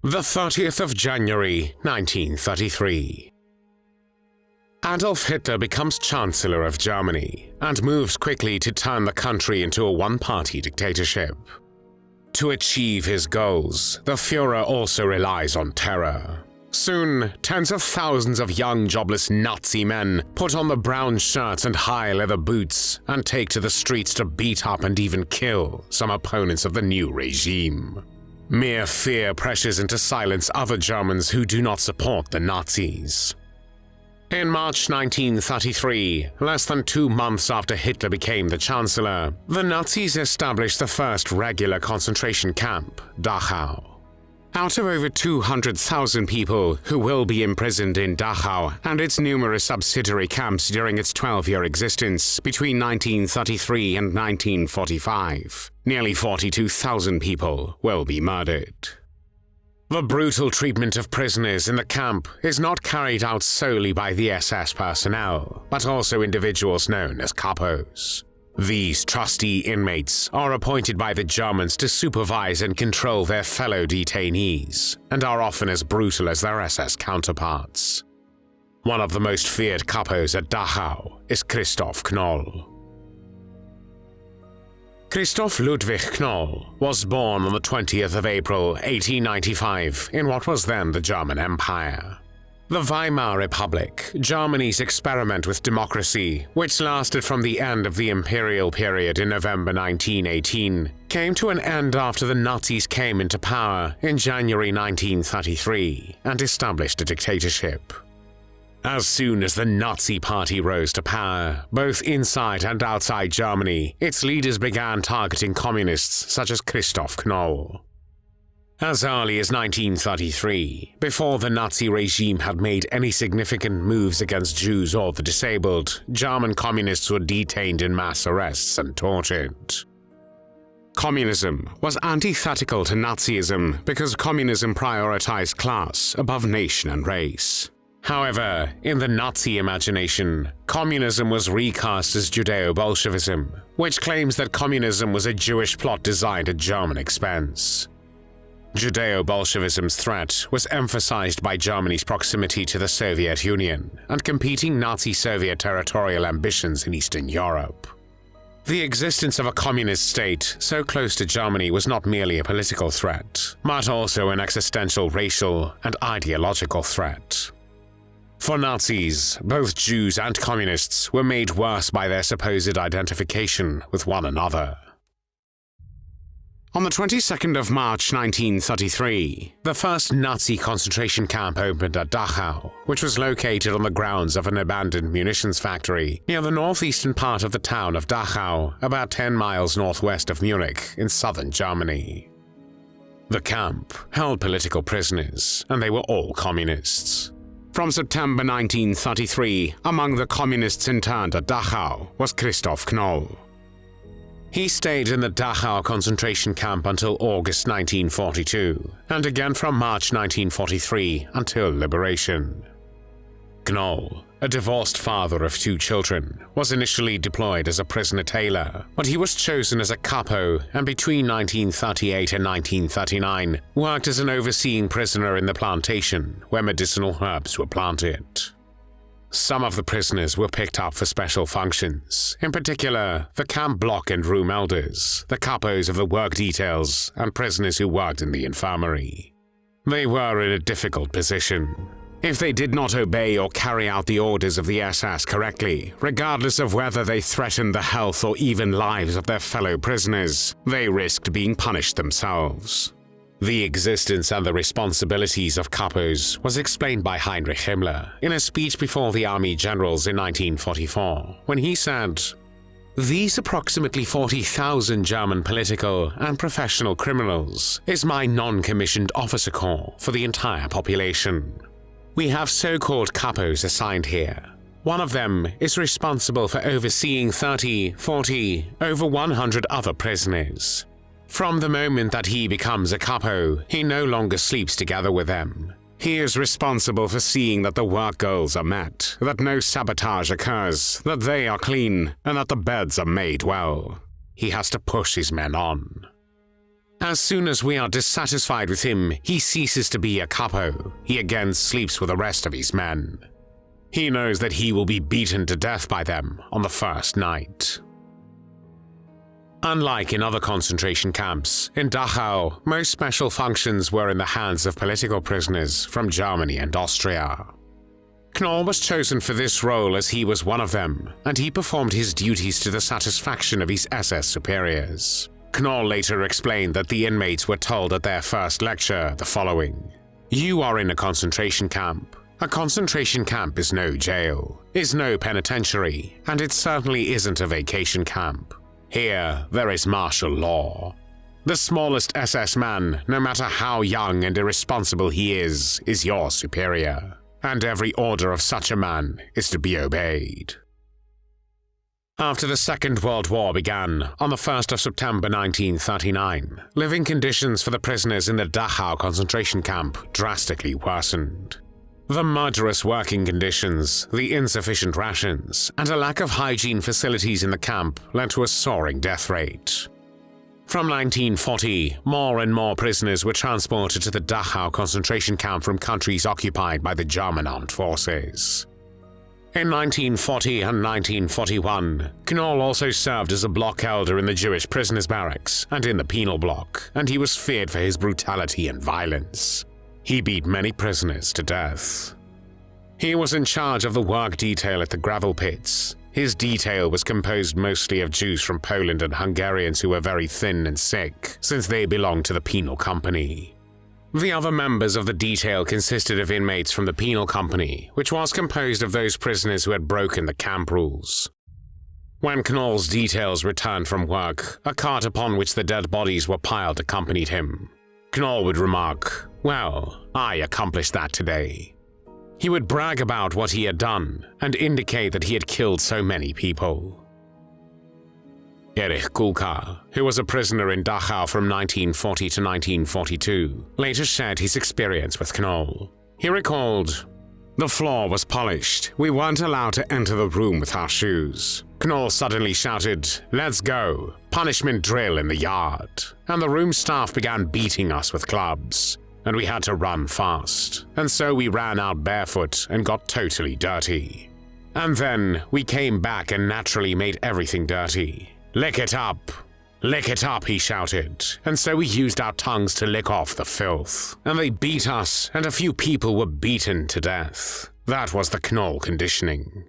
The 30th of January, 1933. Adolf Hitler becomes Chancellor of Germany and moves quickly to turn the country into a one-party dictatorship. To achieve his goals, the Führer also relies on terror. Soon, tens of thousands of young jobless Nazi men put on the brown shirts and high leather boots and take to the streets to beat up and even kill some opponents of the new regime. Mere fear pressures into silence other Germans who do not support the Nazis. In March 1933, less than 2 months after Hitler became the Chancellor, the Nazis established the first regular concentration camp, Dachau. Out of over 200,000 people who will be imprisoned in Dachau and its numerous subsidiary camps during its 12-year existence between 1933 and 1945, nearly 42,000 people will be murdered. The brutal treatment of prisoners in the camp is not carried out solely by the SS personnel, but also individuals known as kapos. These trusty inmates are appointed by the Germans to supervise and control their fellow detainees, and are often as brutal as their SS counterparts. One of the most feared kapos at Dachau is Christof Knoll. Christof Ludwig Knoll was born on the 20th of April 1895 in what was then the German Empire. The Weimar Republic, Germany's experiment with democracy, which lasted from the end of the imperial period in November 1918, came to an end after the Nazis came into power in January 1933 and established a dictatorship. As soon as the Nazi Party rose to power, both inside and outside Germany, its leaders began targeting communists such as Christof Knoll. As early as 1933, before the Nazi regime had made any significant moves against Jews or the disabled, German communists were detained in mass arrests and tortured. Communism was antithetical to Nazism because communism prioritized class above nation and race. However, in the Nazi imagination, communism was recast as Judeo-Bolshevism, which claims that communism was a Jewish plot designed at German expense. Judeo-Bolshevism's threat was emphasized by Germany's proximity to the Soviet Union and competing Nazi-Soviet territorial ambitions in Eastern Europe. The existence of a communist state so close to Germany was not merely a political threat, but also an existential racial and ideological threat. For Nazis, both Jews and communists were made worse by their supposed identification with one another. On the 22nd of March 1933, the first Nazi concentration camp opened at Dachau, which was located on the grounds of an abandoned munitions factory near the northeastern part of the town of Dachau, about 10 miles northwest of Munich in southern Germany. The camp held political prisoners, and they were all communists. From September 1933, among the communists interned at Dachau was Christof Knoll. He stayed in the Dachau concentration camp until August 1942, and again from March 1943 until liberation. Knoll, a divorced father of 2 children, was initially deployed as a prisoner tailor, but he was chosen as a Kapo and between 1938 and 1939 worked as an overseeing prisoner in the plantation where medicinal herbs were planted. Some of the prisoners were picked up for special functions, in particular the camp block and room elders, the kapos of the work details, and prisoners who worked in the infirmary. They were in a difficult position. If they did not obey or carry out the orders of the SS correctly, regardless of whether they threatened the health or even lives of their fellow prisoners, they risked being punished themselves. The existence and the responsibilities of kapos was explained by Heinrich Himmler in a speech before the army generals in 1944, when he said, "These approximately 40,000 German political and professional criminals is my non-commissioned officer corps for the entire population. We have so-called kapos assigned here. One of them is responsible for overseeing 30, 40, over 100 other prisoners. From the moment that he becomes a kapo, he no longer sleeps together with them. He is responsible for seeing that the work goals are met, that no sabotage occurs, that they are clean, and that the beds are made well. He has to push his men on." As soon as we are dissatisfied with him, he ceases to be a Kapo. He again sleeps with the rest of his men. He knows that he will be beaten to death by them on the first night. Unlike in other concentration camps, in Dachau, most special functions were in the hands of political prisoners from Germany and Austria. Knoll was chosen for this role as he was one of them, and he performed his duties to the satisfaction of his SS superiors. Knoll later explained that the inmates were told at their first lecture the following: "You are in a concentration camp. A concentration camp is no jail, is no penitentiary, and it certainly isn't a vacation camp. Here, there is martial law. The smallest SS man, no matter how young and irresponsible he is your superior, and every order of such a man is to be obeyed." After the Second World War began, on the 1st of September 1939, living conditions for the prisoners in the Dachau concentration camp drastically worsened. The murderous working conditions, the insufficient rations, and a lack of hygiene facilities in the camp led to a soaring death rate. From 1940, more and more prisoners were transported to the Dachau concentration camp from countries occupied by the German armed forces. In 1940 and 1941, Knoll also served as a block elder in the Jewish prisoners' barracks and in the penal block, and he was feared for his brutality and violence. He beat many prisoners to death. He was in charge of the work detail at the gravel pits. His detail was composed mostly of Jews from Poland and Hungarians who were very thin and sick, since they belonged to the penal company. The other members of the detail consisted of inmates from the penal company, which was composed of those prisoners who had broken the camp rules. When Knoll's details returned from work, a cart upon which the dead bodies were piled accompanied him. Knoll would remark, "Well, I accomplished that today." He would brag about what he had done and indicate that he had killed so many people. Erich Kulka, who was a prisoner in Dachau from 1940 to 1942, later shared his experience with Knoll. He recalled, "The floor was polished. We weren't allowed to enter the room with our shoes. Knoll suddenly shouted, 'Let's go! Punishment drill in the yard!' And the room staff began beating us with clubs, and we had to run fast. And so we ran out barefoot and got totally dirty. And then we came back and naturally made everything dirty. 'Lick it up! Lick it up!' he shouted, and so we used our tongues to lick off the filth. And they beat us, and a few people were beaten to death. That was the Knoll conditioning."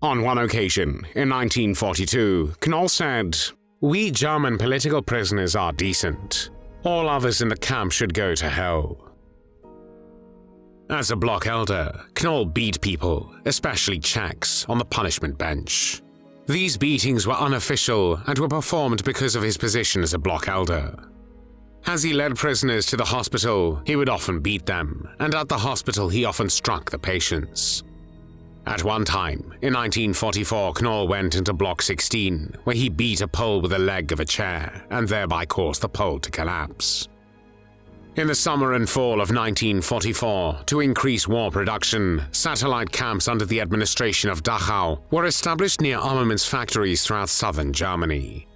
On one occasion, in 1942, Knoll said, "We German political prisoners are decent. All others in the camp should go to hell." As a block elder, Knoll beat people, especially Czechs, on the punishment bench. These beatings were unofficial and were performed because of his position as a block elder. As he led prisoners to the hospital, he would often beat them, and at the hospital he often struck the patients. At one time, in 1944, Knoll went into Block 16, where he beat a pole with the leg of a chair, and thereby caused the pole to collapse. In the summer and fall of 1944, to increase war production, satellite camps under the administration of Dachau were established near armaments factories throughout southern Germany.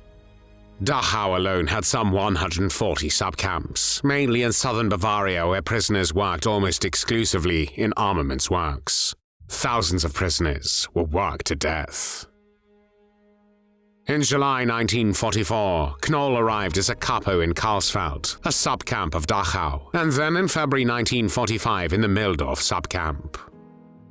Dachau alone had some 140 subcamps, mainly in southern Bavaria, where prisoners worked almost exclusively in armaments works. Thousands of prisoners were worked to death. In July 1944, Knoll arrived as a Kapo in Karlsfeld, a subcamp of Dachau, and then in February 1945 in the Mühldorf subcamp.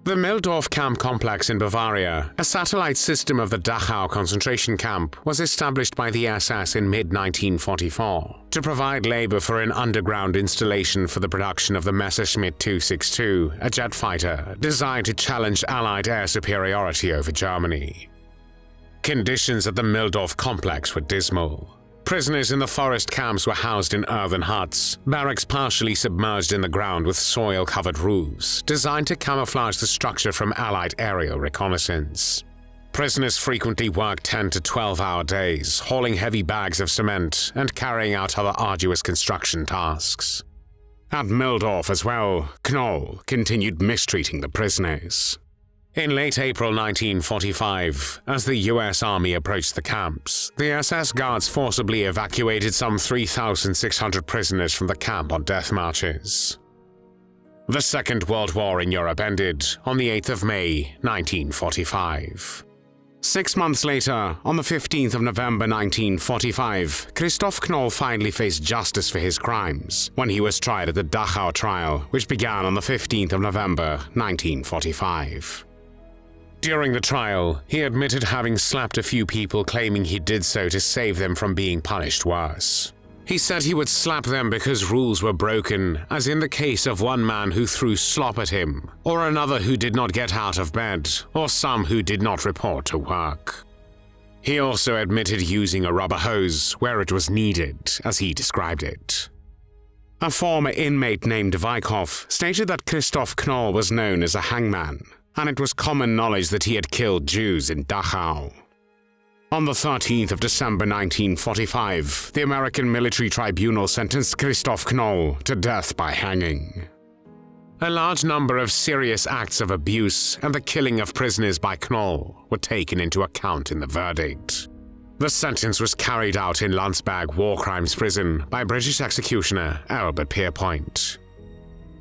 The Mühldorf camp complex in Bavaria, a satellite system of the Dachau concentration camp, was established by the SS in mid-1944 to provide labor for an underground installation for the production of the Messerschmitt 262, a jet fighter designed to challenge Allied air superiority over Germany. Conditions at the Mühldorf complex were dismal. Prisoners in the forest camps were housed in earthen huts, barracks partially submerged in the ground with soil-covered roofs, designed to camouflage the structure from Allied aerial reconnaissance. Prisoners frequently worked 10 to 12-hour days, hauling heavy bags of cement and carrying out other arduous construction tasks. At Mühldorf as well, Knoll continued mistreating the prisoners. In late April 1945, as the US Army approached the camps, the SS guards forcibly evacuated some 3,600 prisoners from the camp on death marches. The Second World War in Europe ended on the 8th of May, 1945. 6 months later, on the 15th of November 1945, Christof Knoll finally faced justice for his crimes when he was tried at the Dachau Trial, which began on the 15th of November 1945. During the trial, he admitted having slapped a few people, claiming he did so to save them from being punished worse. He said he would slap them because rules were broken, as in the case of one man who threw slop at him, or another who did not get out of bed, or some who did not report to work. He also admitted using a rubber hose where it was needed, as he described it. A former inmate named Wykhoff stated that Christof Knoll was known as a hangman, and it was common knowledge that he had killed Jews in Dachau. On the 13th of December 1945, the American military tribunal sentenced Christof Knoll to death by hanging. A large number of serious acts of abuse and the killing of prisoners by Knoll were taken into account in the verdict. The sentence was carried out in Landsberg War Crimes Prison by British executioner Albert Pierpoint.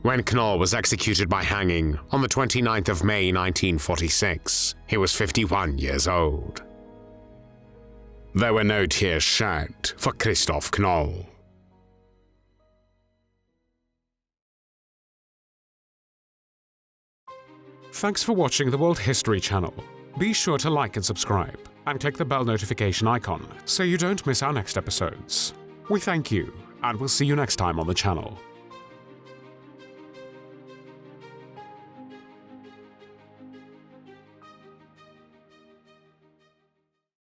When Knoll was executed by hanging on the 29th of May 1946, he was 51 years old. There were no tears shed for Christof Knoll. Thanks for watching the World History Channel. Be sure to like and subscribe, and click the bell notification icon so you don't miss our next episodes. We thank you, and we'll see you next time on the channel.